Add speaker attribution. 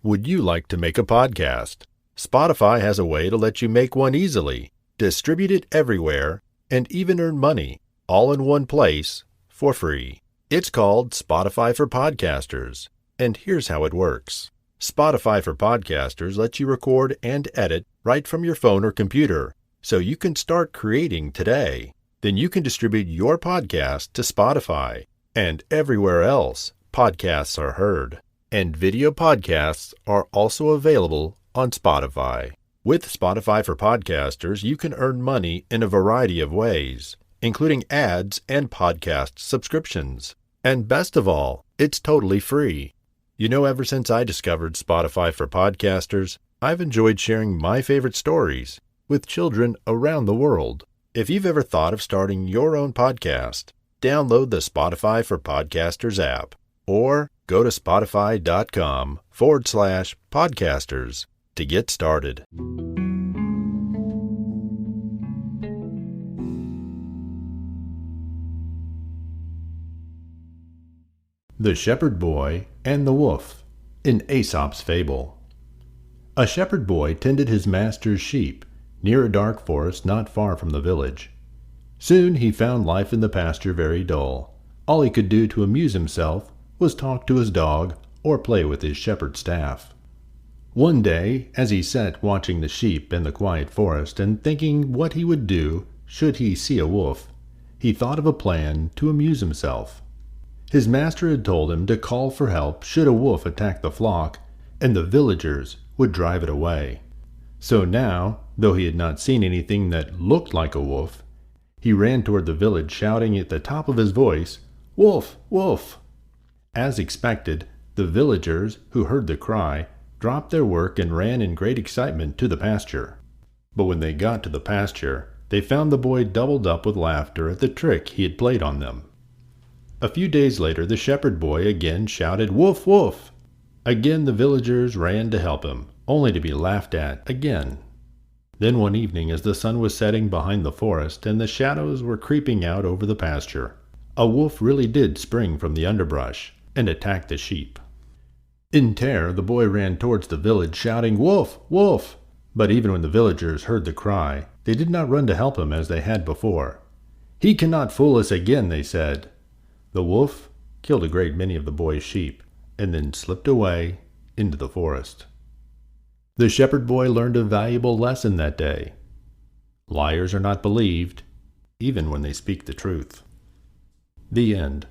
Speaker 1: Would you like to make a podcast? Spotify has a way to let you make one easily, distribute it everywhere, and even earn money, all in one place, for free. It's called Spotify for Podcasters, and here's how it works. Spotify for Podcasters lets you record and edit right from your phone or computer, so you can start creating today. Then you can distribute your podcast to Spotify, and everywhere else podcasts are heard. And video podcasts are also available on Spotify. With Spotify for Podcasters, you can earn money in a variety of ways, including ads and podcast subscriptions. And best of all, it's totally free. You know, ever since I discovered Spotify for Podcasters, I've enjoyed sharing my favorite stories with children around the world. If you've ever thought of starting your own podcast, download the Spotify for Podcasters app or go to spotify.com/podcasters to get started. The Shepherd Boy and the Wolf in Aesop's Fable. A shepherd boy tended his master's sheep near a dark forest not far from the village. Soon he found life in the pasture very dull. All he could do to amuse himself was talk to his dog or play with his shepherd's staff. One day, as he sat watching the sheep in the quiet forest and thinking what he would do should he see a wolf, he thought of a plan to amuse himself. His master had told him to call for help should a wolf attack the flock, and the villagers would drive it away. So now, though he had not seen anything that looked like a wolf, he ran toward the village shouting at the top of his voice, "Wolf! Wolf!" As expected, the villagers, who heard the cry, dropped their work and ran in great excitement to the pasture. But when they got to the pasture, they found the boy doubled up with laughter at the trick he had played on them. A few days later, the shepherd boy again shouted, "Wolf! Wolf!" Again the villagers ran to help him, only to be laughed at again. Then one evening, as the sun was setting behind the forest and the shadows were creeping out over the pasture, a wolf really did spring from the underbrush and attack the sheep. In terror, the boy ran towards the village, shouting, "Wolf! Wolf!" But even when the villagers heard the cry, they did not run to help him as they had before. "He cannot fool us again," they said. The wolf killed a great many of the boy's sheep, and then slipped away into the forest. The shepherd boy learned a valuable lesson that day. Liars are not believed, even when they speak the truth. The end.